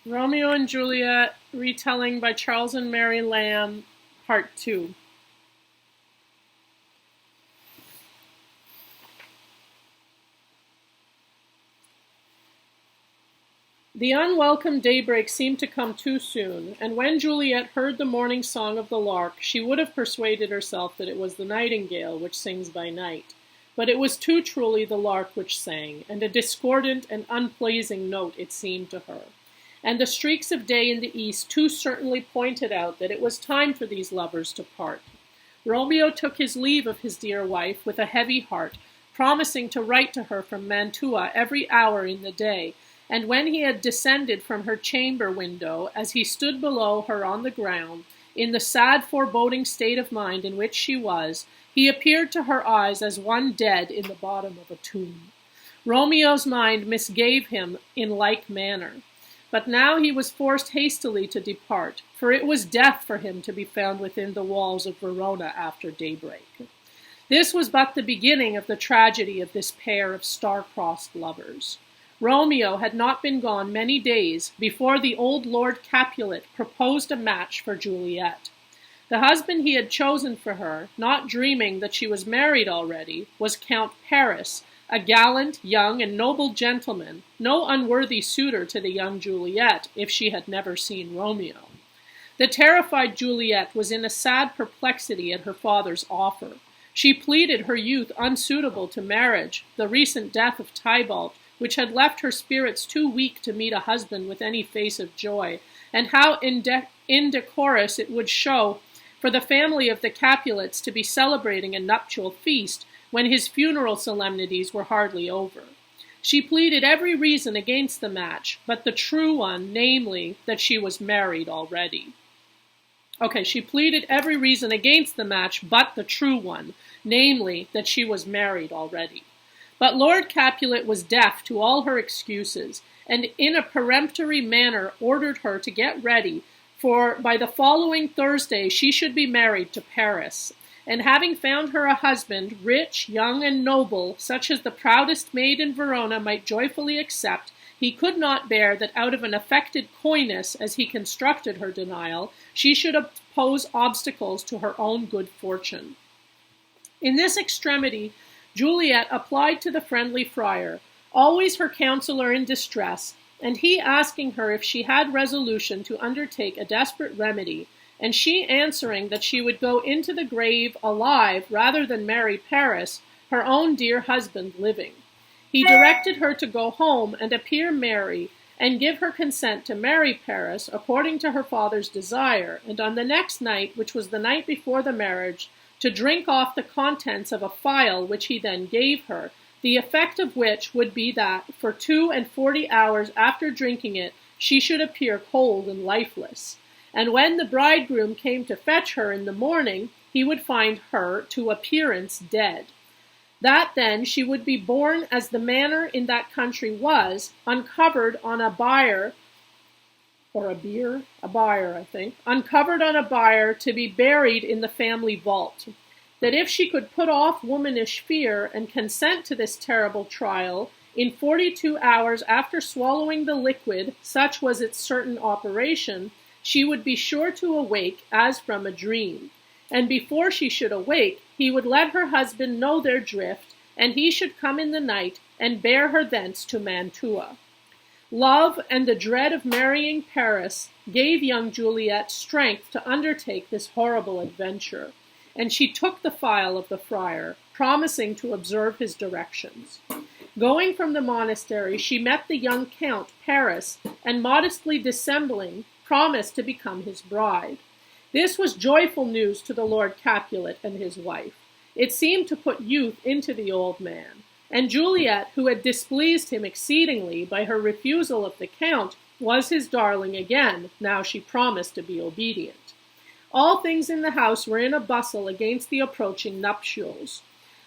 Romeo and Juliet, retelling by Charles and Mary Lamb, Part 2. The unwelcome daybreak seemed to come too soon, and when Juliet heard the morning song of the lark, she would have persuaded herself that it was the nightingale which sings by night. But it was too truly the lark which sang, and a discordant and unpleasing note it seemed to her. And the streaks of day in the east too certainly pointed out that it was time for these lovers to part. Romeo took his leave of his dear wife with a heavy heart, promising to write to her from Mantua every hour in the day, and when he had descended from her chamber window, as he stood below her on the ground, in the sad foreboding state of mind in which she was, he appeared to her eyes as one dead in the bottom of a tomb. Romeo's mind misgave him in like manner. But now he was forced hastily to depart, for it was death for him to be found within the walls of Verona after daybreak. This was but the beginning of the tragedy of this pair of star-crossed lovers. Romeo had not been gone many days before the old Lord Capulet proposed a match for Juliet. The husband he had chosen for her, not dreaming that she was married already, was Count Paris, a gallant, young, and noble gentleman, no unworthy suitor to the young Juliet, if she had never seen Romeo. The terrified Juliet was in a sad perplexity at her father's offer. She pleaded her youth unsuitable to marriage, the recent death of Tybalt, which had left her spirits too weak to meet a husband with any face of joy, and how indecorous it would show for the family of the Capulets to be celebrating a nuptial feast when his funeral solemnities were hardly over. She pleaded every reason against the match, but the true one, namely, that she was married already. She pleaded every reason against the match, but the true one, namely, that she was married already. But Lord Capulet was deaf to all her excuses, and in a peremptory manner ordered her to get ready, for by the following Thursday she should be married to Paris. And having found her a husband, rich, young, and noble, such as the proudest maid in Verona might joyfully accept, he could not bear that out of an affected coyness, as he constructed her denial, she should oppose obstacles to her own good fortune. In this extremity, Juliet applied to the friendly friar, always her counselor in distress, and he asking her if she had resolution to undertake a desperate remedy, and she answering that she would go into the grave alive rather than marry Paris, her own dear husband living. He directed her to go home and appear merry, and give her consent to marry Paris according to her father's desire, and on the next night, which was the night before the marriage, to drink off the contents of a phial which he then gave her, the effect of which would be that, for 42 hours after drinking it, she should appear cold and lifeless. And when the bridegroom came to fetch her in the morning, he would find her, to appearance, dead. That then she would be born as the manner in that country was, uncovered on a bier, uncovered on a bier to be buried in the family vault. That if she could put off womanish fear and consent to this terrible trial, in 42 hours after swallowing the liquid, such was its certain operation, she would be sure to awake as from a dream. And before she should awake, he would let her husband know their drift, and he should come in the night and bear her thence to Mantua. Love and the dread of marrying Paris gave young Juliet strength to undertake this horrible adventure, and she took the phial of the friar, promising to observe his directions. Going from the monastery, she met the young Count Paris, and modestly dissembling, promised to become his bride. This was joyful news to the Lord Capulet and his wife. It seemed to put youth into the old man, and Juliet, who had displeased him exceedingly by her refusal of the Count, was his darling again, now she promised to be obedient. All things in the house were in a bustle against the approaching nuptials.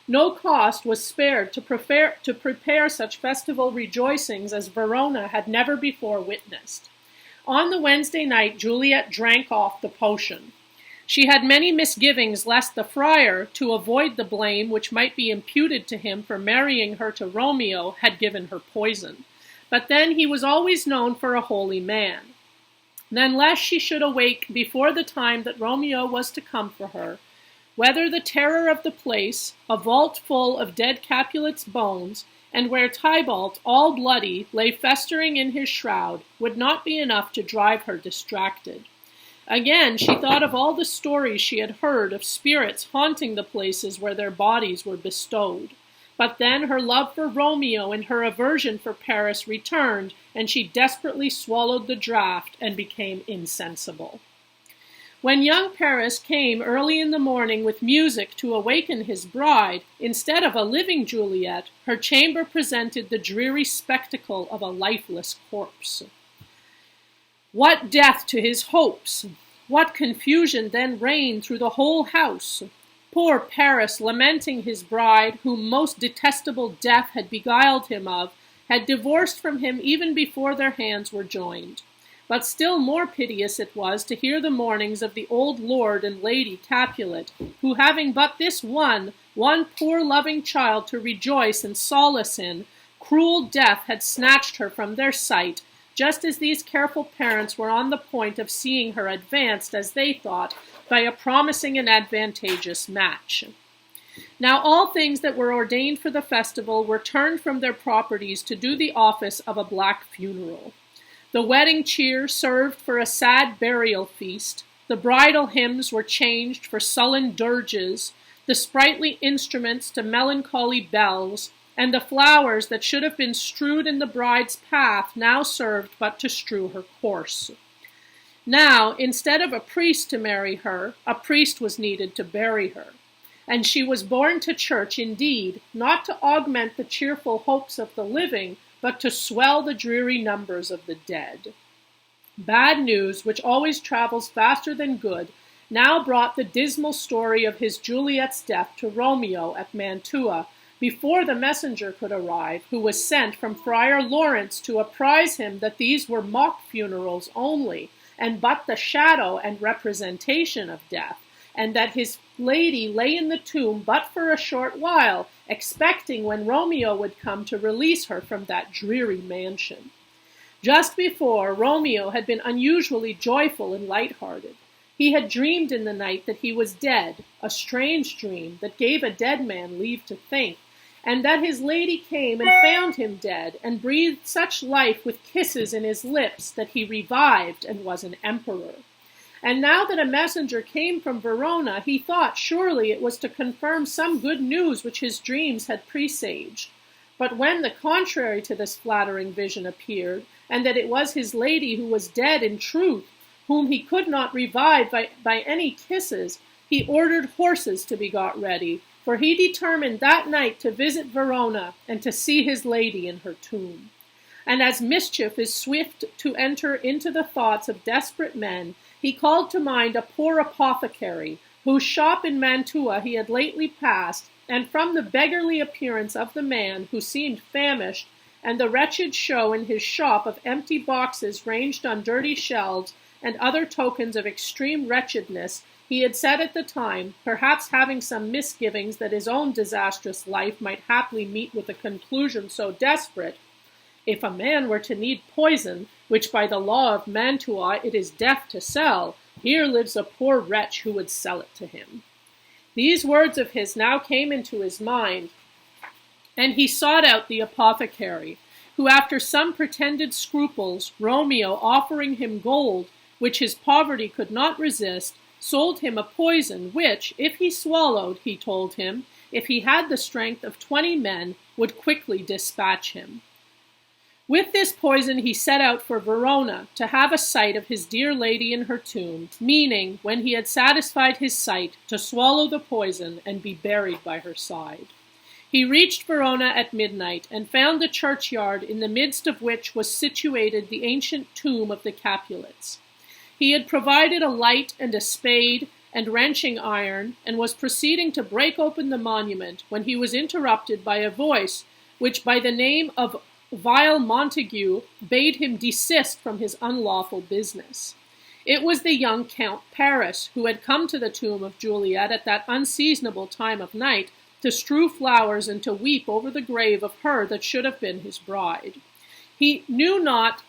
No cost was spared to prepare such festival rejoicings as Verona had never before witnessed. On the Wednesday night, Juliet drank off the potion. She had many misgivings lest the friar, to avoid the blame which might be imputed to him for marrying her to Romeo, had given her poison. but then he was always known for a holy man. Then lest she should awake before the time that Romeo was to come for her, whether the terror of the place, a vault full of dead Capulet's bones, and where Tybalt, all bloody, lay festering in his shroud, would not be enough to drive her distracted. Again, she thought of all the stories she had heard of spirits haunting the places where their bodies were bestowed. But then her love for Romeo and her aversion for Paris returned, and she desperately swallowed the draught and became insensible. When young Paris came early in the morning with music to awaken his bride, instead of a living Juliet, her chamber presented the dreary spectacle of a lifeless corpse. What death to his hopes! What confusion then reigned through the whole house! Poor Paris, lamenting his bride, whom most detestable death had beguiled him of, had divorced from him even before their hands were joined. But still more piteous it was to hear the mournings of the old lord and lady Capulet, who having but this one poor loving child to rejoice and solace in, cruel death had snatched her from their sight, just as these careful parents were on the point of seeing her advanced, as they thought, by a promising and advantageous match. Now all things that were ordained for the festival were turned from their properties to do the office of a black funeral. The wedding cheer served for a sad burial feast, the bridal hymns were changed for sullen dirges, the sprightly instruments to melancholy bells, and the flowers that should have been strewed in the bride's path now served but to strew her course. Now, instead of a priest to marry her, a priest was needed to bury her. And she was borne to church indeed, not to augment the cheerful hopes of the living, but to swell the dreary numbers of the dead. Bad news, which always travels faster than good, now brought the dismal story of his Juliet's death to Romeo at Mantua, before the messenger could arrive, who was sent from Friar Lawrence to apprise him that these were mock funerals only, and but the shadow and representation of death, and that his lady lay in the tomb but for a short while, expecting when Romeo would come to release her from that dreary mansion. Just before, Romeo had been unusually joyful and light-hearted. He had dreamed in the night that he was dead, a strange dream that gave a dead man leave to think, and that his lady came and found him dead, and breathed such life with kisses in his lips that he revived and was an emperor. And now that a messenger came from Verona, he thought surely it was to confirm some good news which his dreams had presaged. But when the contrary to this flattering vision appeared, and that it was his lady who was dead in truth, whom he could not revive by any kisses, he ordered horses to be got ready, for he determined that night to visit Verona and to see his lady in her tomb. And as mischief is swift to enter into the thoughts of desperate men, he called to mind a poor apothecary, whose shop in Mantua he had lately passed, and from the beggarly appearance of the man, who seemed famished, and the wretched show in his shop of empty boxes ranged on dirty shelves, and other tokens of extreme wretchedness, he had said at the time, perhaps having some misgivings that his own disastrous life might haply meet with a conclusion so desperate, "If a man were to need poison, which by the law of Mantua it is death to sell, here lives a poor wretch who would sell it to him." These words of his now came into his mind, and he sought out the apothecary, who after some pretended scruples, Romeo offering him gold, which his poverty could not resist, sold him a poison which, if he swallowed, he told him, if he had the strength of 20 men, would quickly dispatch him. With this poison he set out for Verona to have a sight of his dear lady in her tomb, meaning, when he had satisfied his sight, to swallow the poison and be buried by her side. He reached Verona at midnight, and found the churchyard in the midst of which was situated the ancient tomb of the Capulets. He had provided a light and a spade and wrenching iron, and was proceeding to break open the monument, when he was interrupted by a voice which by the name of vile Montague bade him desist from his unlawful business. It was the young Count Paris, who had come to the tomb of Juliet at that unseasonable time of night, to strew flowers and to weep over the grave of her that should have been his bride. He knew not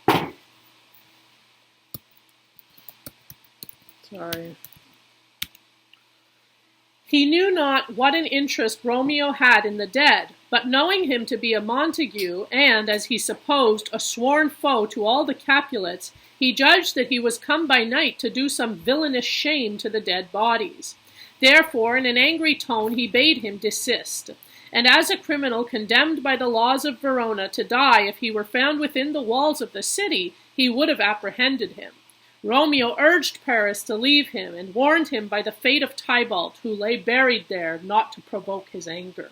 He knew not what an interest Romeo had in the dead, but knowing him to be a Montague, and, as he supposed, a sworn foe to all the Capulets, he judged that he was come by night to do some villainous shame to the dead bodies. Therefore, in an angry tone, he bade him desist. And as a criminal condemned by the laws of Verona to die if he were found within the walls of the city, he would have apprehended him. Romeo urged Paris to leave him, and warned him by the fate of Tybalt, who lay buried there, not to provoke his anger,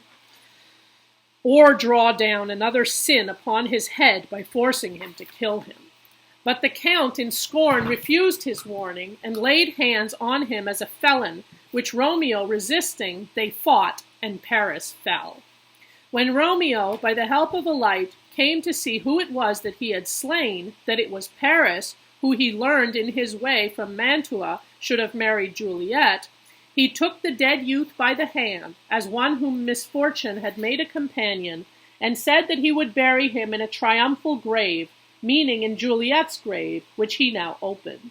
or draw down another sin upon his head by forcing him to kill him. But the Count in scorn refused his warning, and laid hands on him as a felon, which Romeo resisting, they fought, and Paris fell. When Romeo, by the help of a light, came to see who it was that he had slain, that it was Paris, who he learned in his way from Mantua should have married Juliet, he took the dead youth by the hand, as one whom misfortune had made a companion, and said that he would bury him in a triumphal grave, meaning in Juliet's grave, which he now opened.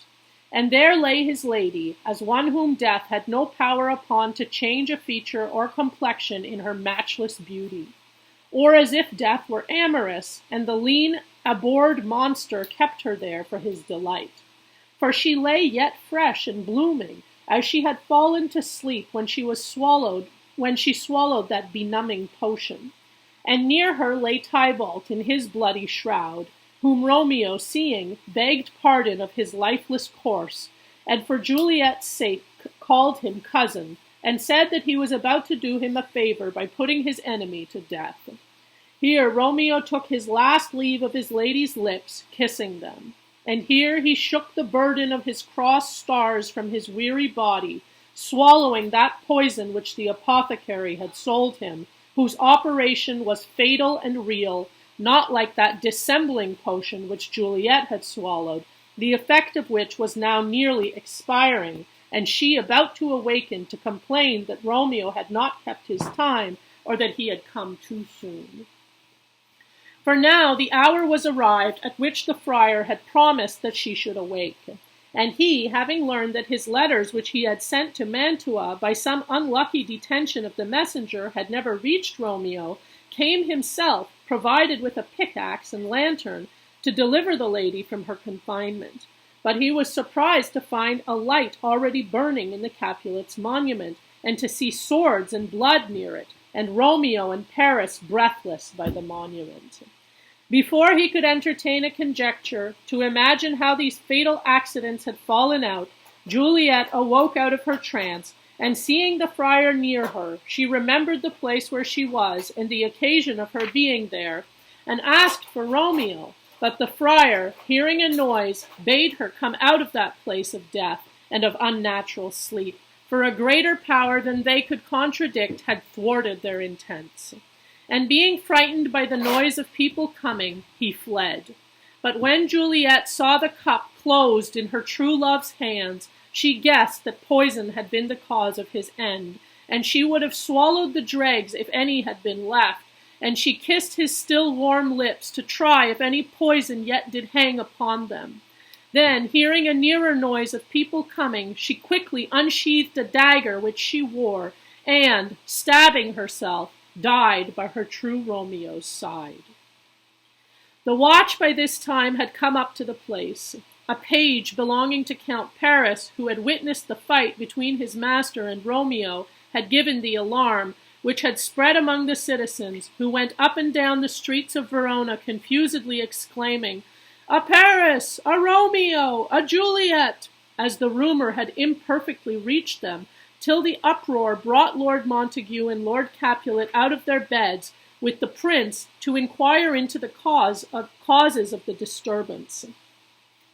And there lay his lady, as one whom death had no power upon to change a feature or complexion in her matchless beauty, or as if death were amorous, and the lean, abhorred monster kept her there for his delight. For she lay yet fresh and blooming, as she had fallen to sleep when she swallowed that benumbing potion. And near her lay Tybalt in his bloody shroud, whom Romeo, seeing, begged pardon of his lifeless course, and for Juliet's sake called him cousin, and said that he was about to do him a favor by putting his enemy to death. Here Romeo took his last leave of his lady's lips, kissing them. And here he shook the burden of his crossed stars from his weary body, swallowing that poison which the apothecary had sold him, whose operation was fatal and real, not like that dissembling potion which Juliet had swallowed, the effect of which was now nearly expiring, and she about to awaken to complain that Romeo had not kept his time, or that he had come too soon. For now the hour was arrived at which the friar had promised that she should awake, and he, having learned that his letters which he had sent to Mantua by some unlucky detention of the messenger had never reached Romeo, came himself, provided with a pickaxe and lantern, to deliver the lady from her confinement. But he was surprised to find a light already burning in the Capulets' monument, and to see swords and blood near it, and Romeo and Paris breathless by the monument. Before he could entertain a conjecture to imagine how these fatal accidents had fallen out, Juliet awoke out of her trance, and seeing the friar near her, she remembered the place where she was and the occasion of her being there, and asked for Romeo. But the friar, hearing a noise, bade her come out of that place of death and of unnatural sleep, for a greater power than they could contradict had thwarted their intents. And being frightened by the noise of people coming, he fled. But when Juliet saw the cup closed in her true love's hands, she guessed that poison had been the cause of his end, and she would have swallowed the dregs if any had been left, and she kissed his still warm lips to try if any poison yet did hang upon them. Then, hearing a nearer noise of people coming, she quickly unsheathed a dagger which she wore, and, stabbing herself, died by her true Romeo's side. The watch by this time had come up to the place. A page belonging to Count Paris, who had witnessed the fight between his master and Romeo, had given the alarm, which had spread among the citizens, who went up and down the streets of Verona confusedly exclaiming, "A Paris! A Romeo! A Juliet!" as the rumor had imperfectly reached them, till the uproar brought Lord Montague and Lord Capulet out of their beds, with the prince, to inquire into the causes of the disturbance.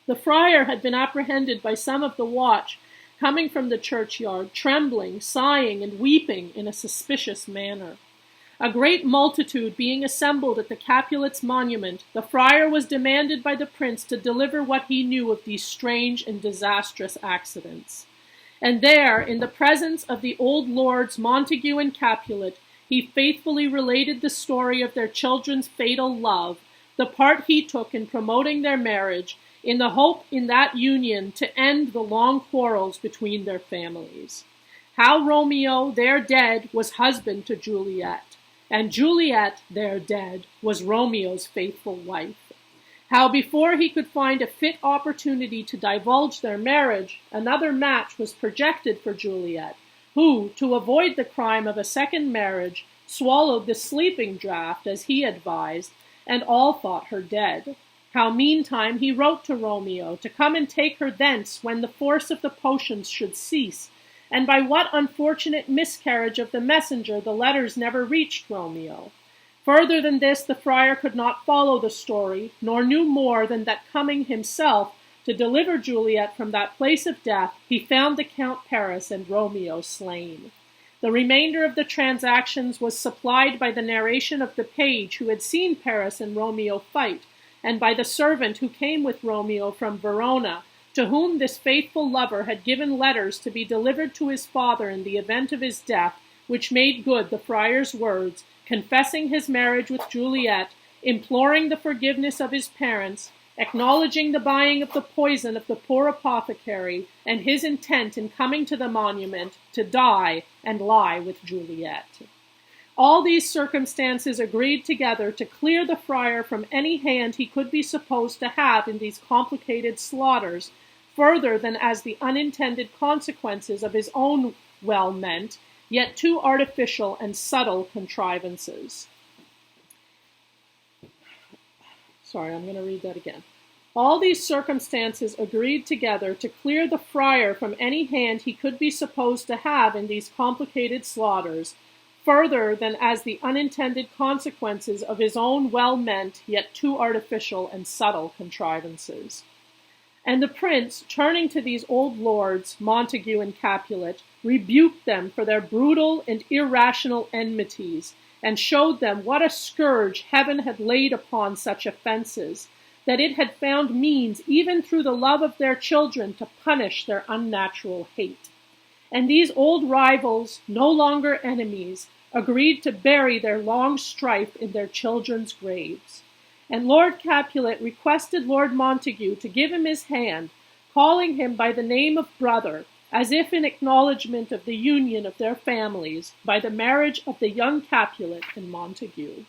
The friar had been apprehended by some of the watch, coming from the churchyard, trembling, sighing, and weeping in a suspicious manner. A great multitude being assembled at the Capulets' monument, the friar was demanded by the prince to deliver what he knew of these strange and disastrous accidents. And there, in the presence of the old lords Montague and Capulet, he faithfully related the story of their children's fatal love, the part he took in promoting their marriage, in the hope in that union to end the long quarrels between their families. How Romeo, there dead, was husband to Juliet, and Juliet, there dead, was Romeo's faithful wife. How before he could find a fit opportunity to divulge their marriage, another match was projected for Juliet, who, to avoid the crime of a second marriage, swallowed the sleeping draught as he advised, and all thought her dead. How meantime he wrote to Romeo to come and take her thence when the force of the potions should cease, and by what unfortunate miscarriage of the messenger the letters never reached Romeo. Further than this the friar could not follow the story, nor knew more than that coming himself to deliver Juliet from that place of death, he found the Count Paris and Romeo slain. The remainder of the transactions was supplied by the narration of the page who had seen Paris and Romeo fight, and by the servant who came with Romeo from Verona, to whom this faithful lover had given letters to be delivered to his father in the event of his death, which made good the friar's words, confessing his marriage with Juliet, imploring the forgiveness of his parents, acknowledging the buying of the poison of the poor apothecary, and his intent in coming to the monument to die and lie with Juliet. All these circumstances agreed together to clear the friar from any hand he could be supposed to have in these complicated slaughters, further than as the unintended consequences of his own well-meant, yet too artificial and subtle contrivances. I'm going to read that again. All these circumstances agreed together to clear the friar from any hand he could be supposed to have in these complicated slaughters, further than as the unintended consequences of his own well-meant, yet too artificial and subtle contrivances. And the prince, turning to these old lords, Montague and Capulet, rebuked them for their brutal and irrational enmities, and showed them what a scourge heaven had laid upon such offenses, that it had found means, even through the love of their children, to punish their unnatural hate. And these old rivals, no longer enemies, agreed to bury their long strife in their children's graves. And Lord Capulet requested Lord Montague to give him his hand, calling him by the name of brother, as if in acknowledgment of the union of their families by the marriage of the young Capulet and Montague,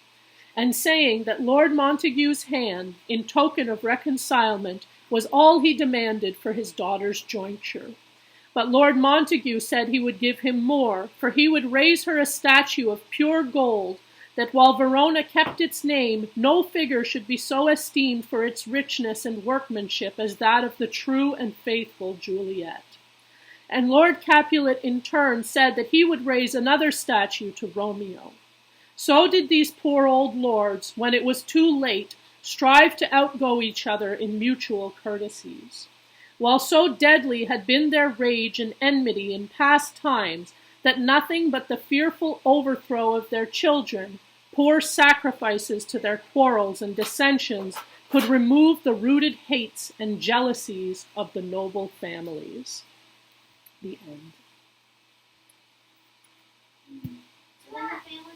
and saying that Lord Montague's hand, in token of reconcilement, was all he demanded for his daughter's jointure. But Lord Montague said he would give him more, for he would raise her a statue of pure gold, that while Verona kept its name, no figure should be so esteemed for its richness and workmanship as that of the true and faithful Juliet. And Lord Capulet in turn said that he would raise another statue to Romeo. So did these poor old lords, when it was too late, strive to outgo each other in mutual courtesies. While so deadly had been their rage and enmity in past times, that nothing but the fearful overthrow of their children, poor sacrifices to their quarrels and dissensions, could remove the rooted hates and jealousies of the noble families. The end. So when the family